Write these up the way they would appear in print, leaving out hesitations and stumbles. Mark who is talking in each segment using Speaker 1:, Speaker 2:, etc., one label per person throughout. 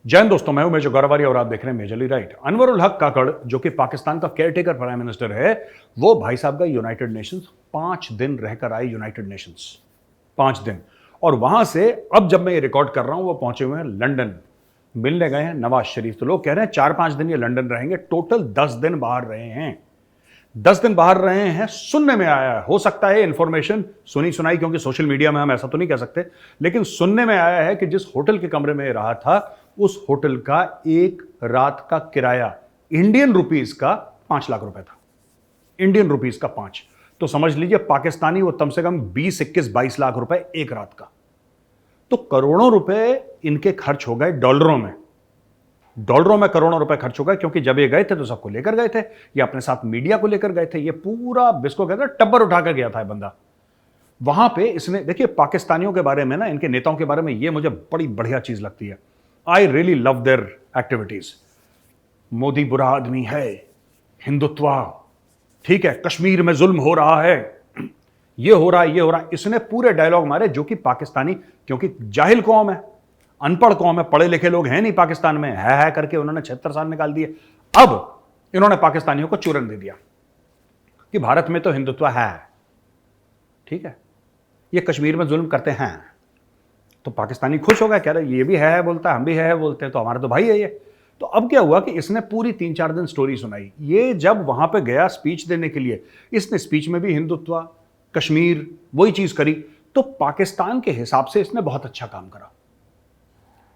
Speaker 1: जय हिंद दोस्तों, मैं हूं मेजर गौरवारी और आप देख रहे हैं मेजरली राइट। अनवर उल हक काकड़ जो कि पाकिस्तान का केयरटेकर प्राइम मिनिस्टर है, वो भाई साहब का यूनाइटेड नेशंस 5 दिन रहकर आए। यूनाइटेड नेशंस 5 दिन, और वहां से अब जब मैं ये रिकॉर्ड कर रहा हूं वो पहुंचे हुए हैं लंदन, मिलने गए हैं नवाज शरीफ। तो लोग कह रहे हैं 4-5 दिन ये लंदन रहेंगे, टोटल 10 दिन बाहर रहे हैं। 10 दिन बाहर रहे हैं। सुनने में आया है, हो सकता है इंफॉर्मेशन सुनी सुनाई, क्योंकि सोशल मीडिया में हम ऐसा तो नहीं कह सकते, लेकिन सुनने में आया है कि जिस होटल के कमरे में रहा था उस होटल का एक रात का किराया इंडियन रुपीस का 5 लाख रुपए था। इंडियन रुपीस का 5, तो समझ लीजिए पाकिस्तानी वो कम से कम 20, 21, 22 लाख रुपए एक रात का। तो करोड़ों रुपए इनके खर्च हो गए डॉलरों में। डॉलरों में करोड़ों रुपए खर्च हो गए, क्योंकि जब ये गए थे तो सबको लेकर गए थे, ये अपने साथ मीडिया को लेकर गए थे, ये पूरा बिस्को कहकर टब्बर उठाकर गया था बंदा। वहां पे इसने, देखिए पाकिस्तानियों के बारे में ना, इनके नेताओं के बारे में ये मुझे बड़ी बढ़िया चीज लगती है। I really love their activities. Modi बुरा आदमी है, हिंदुत्व ठीक है, कश्मीर में जुल्म हो रहा है, ये हो रहा है, ये हो रहा है। इसने पूरे डायलॉग मारे जो कि पाकिस्तानी, क्योंकि जाहिल कौम है, अनपढ़ कौम है, पढ़े लिखे लोग हैं नहीं पाकिस्तान में, है करके उन्होंने 76 साल निकाल दिए। अब इन्होंने पाकिस्तानियों को चूरन दे दिया कि भारत में तो हिंदुत्व है, ठीक है, ये कश्मीर में जुल्म करते हैं। तो पाकिस्तानी खुश हो गए, कह रहे ये भी है बोलता है, हम भी है बोलते हैं, तो हमारा तो भाई है ये। तो अब क्या हुआ कि इसने पूरी 3-4 दिन स्टोरी सुनाई। ये जब वहां पे गया स्पीच देने के लिए, इसने स्पीच में भी हिंदुत्व, कश्मीर, वही चीज करी। तो पाकिस्तान के हिसाब से इसने बहुत अच्छा काम करा।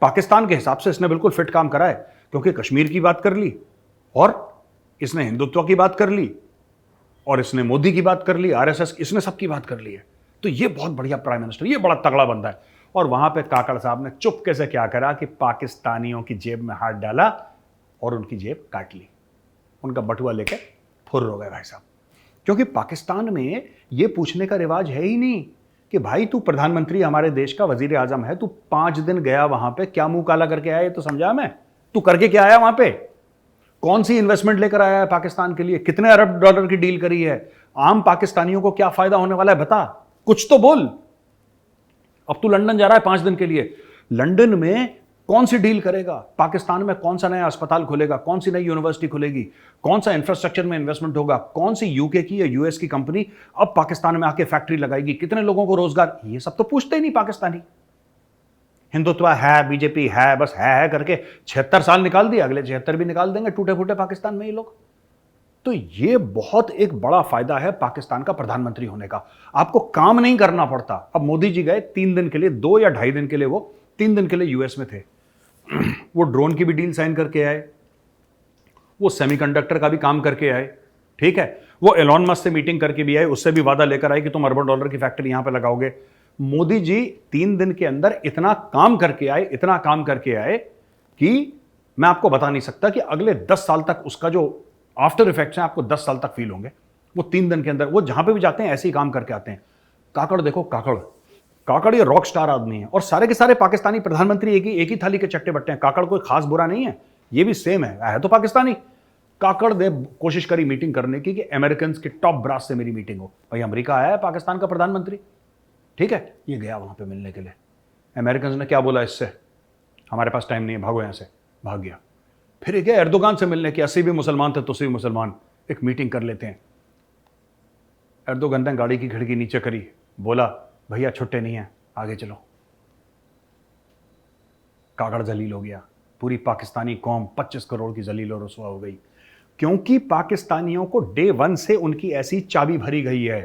Speaker 1: पाकिस्तान के हिसाब से इसने बिल्कुल फिट काम करा है, क्योंकि कश्मीर की बात कर ली, और इसने हिंदुत्व की बात कर ली, और इसने मोदी की बात कर ली, आरएसएस, इसने सबकी बात कर ली है। तो ये बहुत बढ़िया प्राइम मिनिस्टर, ये बड़ा तगड़ा बंदा है। और वहां पे काकड़ साहब ने चुपके से क्या करा कि पाकिस्तानियों की जेब में हाथ डाला और उनकी जेब काट ली, उनका बटुआ लेके फुर्र हो गए भाई साहब। क्योंकि पाकिस्तान में ये पूछने का रिवाज है ही नहीं कि भाई तू प्रधानमंत्री हमारे देश का वजीर आजम है, तू 5 दिन गया वहां पे, क्या मुंह काला करके आया ये तो समझा मैं। तू करके क्या आया वहां पे, कौन सी इन्वेस्टमेंट लेकर आया है पाकिस्तान के लिए, कितने अरब डॉलर की डील करी है, आम पाकिस्तानियों को क्या फायदा होने वाला है, बता, कुछ तो बोल। अब तू लंदन जा रहा है 5 दिन के लिए, लंदन में कौन सी डील करेगा, पाकिस्तान में कौन सा नया अस्पताल खुलेगा, कौन सी नई यूनिवर्सिटी खुलेगी, कौन सा इंफ्रास्ट्रक्चर में इन्वेस्टमेंट होगा, कौन सी यूके की या यूएस की कंपनी अब पाकिस्तान में आके फैक्ट्री लगाएगी, कितने लोगों को रोजगार, ये सब तो पूछते ही नहीं पाकिस्तानी। हिंदुत्व है, बीजेपी है, बस है करके 76 साल निकाल दिए, अगले 76 भी निकाल देंगे टूटे फूटे पाकिस्तान में ये लोग। तो ये बहुत एक बड़ा फायदा है पाकिस्तान का प्रधानमंत्री होने का, आपको काम नहीं करना पड़ता। अब मोदी जी गए 3 दिन के लिए, 2 या 2.5 दिन के लिए, वो 3 दिन के लिए यूएस में थे। वो ड्रोन की भी डील साइन करके आए, वो सेमीकंडक्टर का भी काम करके आए, ठीक है, वो एलॉन मस्क से मीटिंग करके भी आए, उससे भी वादा लेकर आए कि तुम अरबों डॉलर की फैक्ट्री यहां पे लगाओगे। मोदी जी 3 दिन के अंदर इतना काम करके आए, इतना काम करके आए कि मैं आपको बता नहीं सकता कि अगले 10 साल तक उसका जो आफ्टर इफेक्ट्स हैं आपको 10 साल तक फील होंगे। वो 3 दिन के अंदर, वो जहां पे भी जाते हैं ऐसे ही काम करके आते हैं। काकड़ देखो, काकड़ काकड़ ये रॉक स्टार आदमी है, और सारे के सारे पाकिस्तानी प्रधानमंत्री एक ही थाली के चट्टे बट्टे हैं। काकड़ कोई खास बुरा नहीं है, ये भी सेम है तो पाकिस्तानी। काकड़ ने कोशिश करी मीटिंग करने की कि अमेरिकन के टॉप ब्रास से मेरी मीटिंग हो। भाई अमेरिका आया है पाकिस्तान का प्रधानमंत्री, ठीक है, ये गया वहां पे मिलने के लिए। अमेरिकन ने क्या बोला, इससे हमारे पास टाइम नहीं है, भागो यहां से, भाग गया। फिर ये गया एर्दोगान से मिलने की, 80 भी मुसलमान थे, तुसी भी मुसलमान, एक मीटिंग कर लेते हैं। एर्दोगान ने गाड़ी की खिड़की नीचे करी, बोला भैया छुट्टे नहीं है, आगे चलो। काकड़ जलील हो गया, पूरी पाकिस्तानी कौम 25 करोड़ की जलील और रुसवा हो गई, क्योंकि पाकिस्तानियों को डे 1 से उनकी ऐसी चाबी भरी गई है,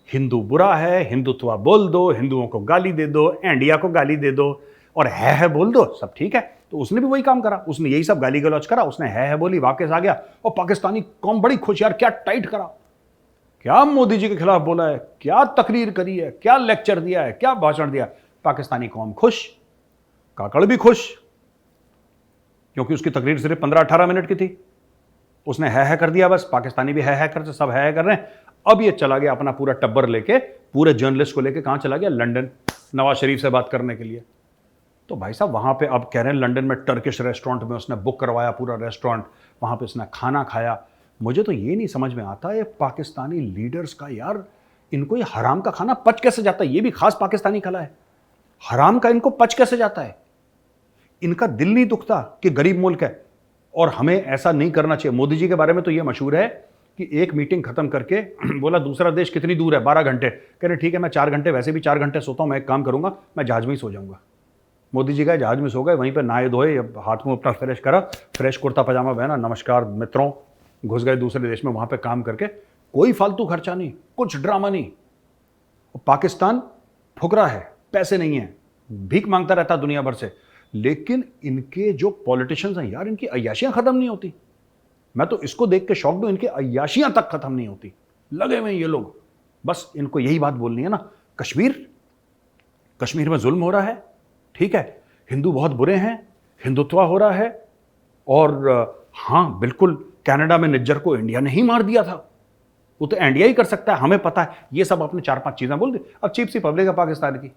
Speaker 1: हिंदू बुरा है, हिंदुत्व बोल दो, हिंदुओं को गाली दे दो, इंडिया को गाली दे दो, और है बोल दो, सब ठीक है। तो उसने भी वही काम करा, उसने यही सब गाली गलौज करा, उसने है बोली, वापस आ गया, और पाकिस्तानी कौम बड़ी खुश, यार क्या टाइट करा, क्या मोदी जी के खिलाफ बोला है, क्या तकरीर करी है, क्या लेक्चर दिया है, क्या भाषण दिया। पाकिस्तानी कौम खुश, काकड़ भी खुश, क्योंकि उसकी तकरीर सिर्फ 15-18 मिनट की थी, उसने है कर दिया, बस पाकिस्तानी भी है कर, सब है कर रहे हैं। अब ये चला गया अपना पूरा टब्बर लेके, पूरे जर्नलिस्ट को लेके, कहां चला गया, लंदन, नवाज शरीफ से बात करने के लिए। तो भाई साहब वहां पे अब कह रहे हैं लंदन में टर्किश रेस्टोरेंट में उसने बुक करवाया पूरा रेस्टोरेंट, वहां पे उसने खाना खाया। मुझे तो ये नहीं समझ में आता ये पाकिस्तानी लीडर्स का, यार इनको ये हराम का खाना पच कैसे जाता है। ये भी खास पाकिस्तानी कला है, हराम का इनको पच कैसे जाता है। इनका दिल नहीं दुखता कि गरीब मुल्क है और हमें ऐसा नहीं करना चाहिए। मोदी जी के बारे में तो ये मशहूर है कि एक मीटिंग खत्म करके बोला दूसरा देश कितनी दूर है, 12 घंटे। कह रहे ठीक है मैं 4 घंटे, वैसे भी 4 घंटे सोता हूं, मैं एक काम करूंगा, मैं जहाज में ही सो जाऊंगा। मोदी जी गए जहाज में सो गए, वहीं पर नहाए धोए, हाथ मुंह अपना फ्रेश करा, फ्रेश कुर्ता पजामा पहना, नमस्कार मित्रों, घुस गए दूसरे देश में, वहां पे काम करके। कोई फालतू खर्चा नहीं, कुछ ड्रामा नहीं। पाकिस्तान फुकरा है, पैसे नहीं है, भीख मांगता रहता दुनिया भर से, लेकिन इनके जो पॉलिटिशियंस हैं यार, इनकी अय्याशियां खत्म नहीं होती। मैं तो इसको देख के शॉक्ड हूं, इनकी अय्याशियां तक खत्म नहीं होती। लगे हुए ये लोग, बस इनको यही बात बोलनी है ना, कश्मीर में जुल्म हो रहा है, ठीक है, हिंदू बहुत बुरे हैं, हिंदुत्व हो रहा है, और हां बिल्कुल कनाडा में निज्जर को इंडिया ने ही मार दिया था, वो तो इंडिया ही कर सकता है, हमें पता है। ये सब अपने 4-5 चीजें बोल दी। अब चीप सी पब्लिक है पाकिस्तान की,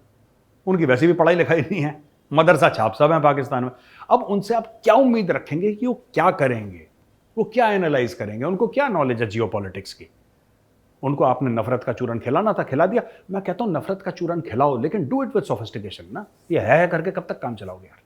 Speaker 1: उनकी वैसे भी पढ़ाई लिखाई नहीं है, मदरसा छाप सब है पाकिस्तान में। अब उनसे आप क्या उम्मीद रखेंगे कि वो क्या करेंगे, वो क्या एनालाइज करेंगे, उनको क्या नॉलेज है जियो पॉलिटिक्स की। उनको आपने नफरत का चूरन खिलाना था, खिला दिया। मैं कहता हूं नफरत का चूरन खिलाओ, लेकिन डू इट विद सोफिस्टिकेशन ना। ये है करके कब तक काम चलाओगे यार।